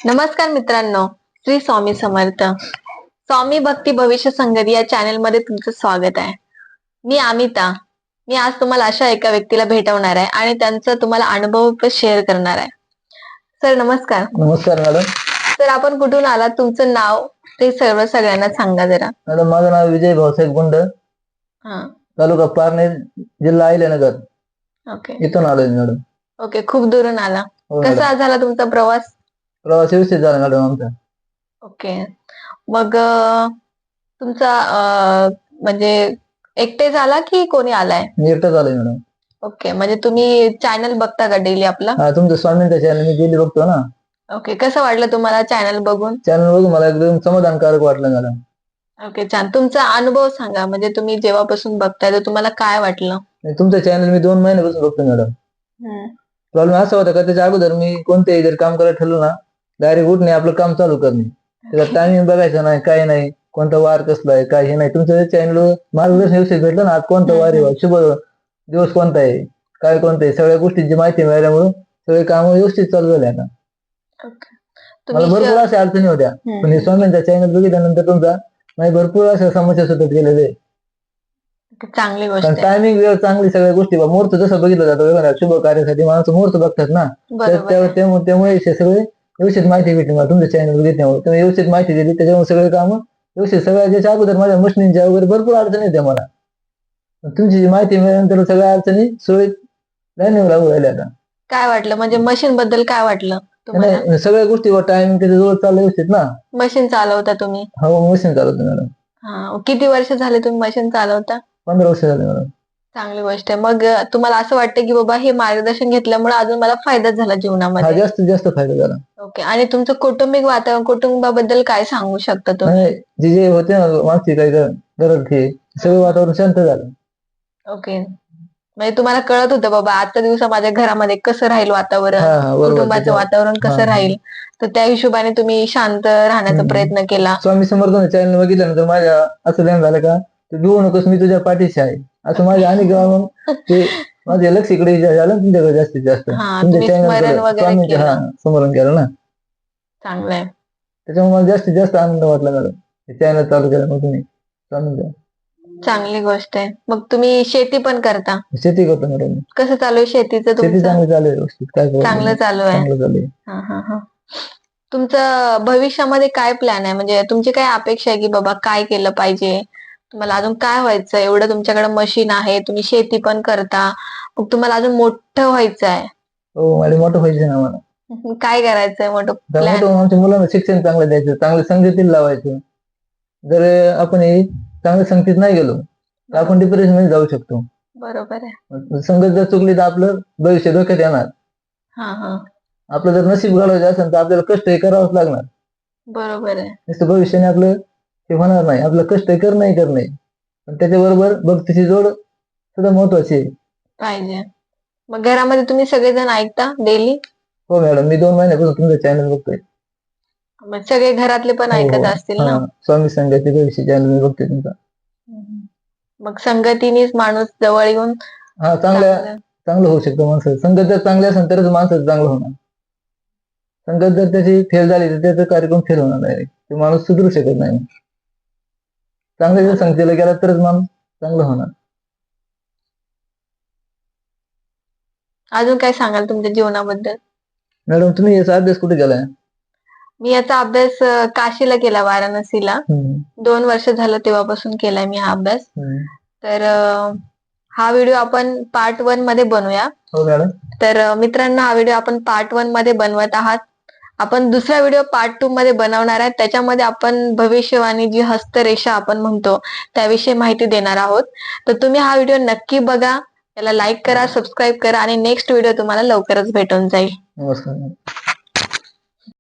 नमस्कार मित्रांनो, श्री स्वामी समर्थ. स्वामी भक्ती भविष्य संगती या चॅनल मध्ये तुमचं स्वागत आहे. मी अमिता. मी आज तुम्हाला अशा एका व्यक्तीला भेटवणार आहे आणि त्यांचा तुम्हाला अनुभव शेअर करणार आहे. सर नमस्कार. नमस्कार मॅडम. सर आपण कुठून आलात, तुमचं नाव ते सगळ्यांना सांगा जरा. मॅडम माझं नाव विजय भाऊसाहेब गुंड, तालुका पारनेर, जिल्हा अहिल्यानगर. ओके इथून आलोय मॅडम. ओके, खूप दुरून आला. हो मॅडम. कसा झाला तुमचा प्रवास? प्रवास व्यवस्थित झाला मॅडम आमचा. ओके, मग तुमचा म्हणजे एकटे झाला की कोणी आलाय? मी एकटाच आलोय मॅडम. ओके, म्हणजे तुम्ही चॅनल बघता का डेली आपला? हा, तुमचं स्वामींचा चॅनल मी डेली बघतो ना. ओके, कसं वाटलं तुम्हाला चॅनल बघून? चॅनल बघून मला एकदम समाधानकारक वाटलं मॅडम. ओके, छान. तुमचा अनुभव सांगा, म्हणजे तुम्ही जेव्हापासून बघताय तर तुम्हाला काय वाटलं? तुमचं चॅनल मी 2 महिन्यापासून बघतो मॅडम. प्रॉब्लेम असा होता का त्याच्या अगोदर मी कोणतेही जर काम करायला ठरलं ना, डायरेक्ट उठणे आपलं काम चालू करणे, त्याचा टायमिंग बघायचं नाही, काही नाही, कोणता वार कसला आहे काही नाही. तुमचं चॅनल मार्गदर्शन व्यवस्थित भेटलं ना, आज कोणता वार आहे, शुभ दिवस कोणता आहे, काय कोणतं आहे, सगळ्या गोष्टींची माहिती मिळाल्यामुळे सगळे काम व्यवस्थित चालू झाले. आता मला भरपूर अशा अडचणी होत्या, पण हे स्वामींचा चॅनल बघितल्यानंतर तुमचा नाही भरपूर अशा समस्या सुटत गेलेले. चांगली गोष्ट कारण आहे. टायमिंग वेळ चांगली, सगळ्या गोष्टी मुहूर्त जसं बघितलं जातं शुभ कार्यासाठी माणसं मुहूर्त बघतात ना, बरोबर आहे. त्यामुळे हे सगळे व्यवस्थित माहिती भेटली मला तुमच्या चॅनल बघितल्यामुळे. तुम्ही व्यवस्थित माहिती दिली, त्याच्यामुळे सगळे काम व्यवस्थित. सगळ्या ज्याच्या अगोदर माझ्या मशिनींच्या वगैरे भरपूर अडचणी होत्या मला, तुमची जी माहिती मिळाल्यानंतर सगळ्या अडचणी सुरळीत लाईनीवर लागू राहिल्या. आता काय वाटलं, म्हणजे मशीन बद्दल काय वाटलं तुम्हाला? नाही, सगळ्या गोष्टी टायमिंग त्याच्या जवळ चाललं व्यवस्थित ना. मशीन चालवता तुम्ही? हो, मशीन चालवतो मॅडम. किती वर्ष झाले तुम्ही मशीन चालवता? 15 वर्ष झाले मॅडम. चांगली गोष्ट आहे. मग तुम्हाला असं वाटतं की बाबा हे मार्गदर्शन घेतल्यामुळे अजून मला फायदा झाला हा, जीवनामध्ये? जास्तीत जास्त फायदा झाला. ओके, आणि तुमचं कौटुंबिक वातावरण, कुटुंबाबद्दल काय सांगू शकता तुम्ही? नाही, जे जे होते ना मानसिक काही गरज हे सगळं वातावरण शांत झालं. ओके, म्हणजे तुम्हाला कळत होतं बाबा आजच्या दिवसा माझ्या घरामध्ये कसं राहील वातावरण, कुटुंबाचं वातावरण कसं राहील, तर त्या हिशोबाने तुम्ही शांत राहण्याचा प्रयत्न केला. स्वामी समर्थांचं चॅनल बघितल्यानंतर माझ्या असं ध्यान झालं का, तू भिवू नकोस, मी तुझ्या पाठीशी आहे, असं माझ्या अनेक मग ते माझे लक्ष इकडे झालं तुमच्याकडे जास्तीत जास्त. तुमच्या चॅनल स्मरण केलं ना, चांगलं आहे. त्याच्यामुळे मला जास्तीत जास्त आनंद वाटला मॅडम चॅनल चालू केलं. मग तुम्ही स्वामींचा चांगली गोष्ट आहे. मग तुम्ही शेती पण करता? शेती करतो मॅडम. कसं चालू आहे शेतीचं शेती तुमचं? चांगली चालू आहे व्यवस्थित. काय चांगलं चालू आहे. चांगलं चालू आहे. तुमचं भविष्यामध्ये काय प्लॅन आहे, म्हणजे तुमची काय अपेक्षा आहे की बाबा काय केलं पाहिजे, तुम्हाला अजून काय व्हायचं? एवढं तुमच्याकडे मशीन आहे, तुम्ही शेती पण करता, मग तुम्हाला अजून मोठं व्हायचं आहे. हो, मला मोठं व्हायचं ना. मला काय करायचंय मोठं प्लॅन? आमच्या मुलांना शिक्षण चांगलं द्यायचं, चांगल्या संगतीला लावायचं. जर आपण चांगल्या संगतीत नाही गेलो तर आपण डिप्रेशन मध्ये जाऊ शकतो. बरोबर आहे. संगत जर चुकली तर आपलं भविष्य धोक्यात येणार. आपलं जर नशीब घडवायचं असेल तर आपल्याला कष्ट करावंच लागणार. बरोबर आहे. नुसतं भविष्याने आपलं हे होणार नाही, आपलं कष्ट करणे, पण त्याच्याबरोबर भक्तीची जोड सुद्धा महत्वाची आहे पाहिजे. मग घरामध्ये तुम्ही सगळेजण ऐकता डेली? हो मॅडम, मी 2 महिन्यापासून तुमचा चॅनल बघतोय. मग सगळे घरातले पण ऐकत असतील ना? स्वामी संगती भविष्य चॅनल मी बघतोय तुमचा. मग संगतीनेच माणूस जवळ येऊन चांगलं होऊ शकतं. माणसं संगत जर चांगली असेल तरच माणसाचं चांगलं होणार. संगत जर त्याची फेल झाली तर त्याचा कार्यक्रम फेल होणार आहे, ते माणूस सुधरू शकत नाही. चांगल्या जर संगतीला गेला तरच माणूस चांगलं होणार. अजून काय सांगाल तुमच्या जीवनाबद्दल? मॅडम तुम्ही याचा अभ्यास कुठे केलाय? मी याचा अभ्यास काशीला केला, वाराणसीला. 2 वर्ष झालं तेव्हापासून केलाय मी हा अभ्यास. तर हा व्हिडिओ आपण पार्ट 1 मध्ये बनवूया. हो मॅडम. तर मित्रांनो, हा व्हिडिओ आपण पार्ट 1 मध्ये बनवत आहात. आपण दुसरा व्हिडिओ पार्ट 2 मध्ये बनवणार आहे. त्याच्यामध्ये आपण भविष्यवाणी, जी हस्तरेषा आपण म्हणतो, त्याविषयी माहिती देणार आहोत. तर तुम्ही हा व्हिडिओ नक्की बघा, त्याला लाईक करा, सबस्क्राईब करा, आणि नेक्स्ट व्हिडिओ तुम्हाला लवकरच भेटून जाईल. नमस्कार.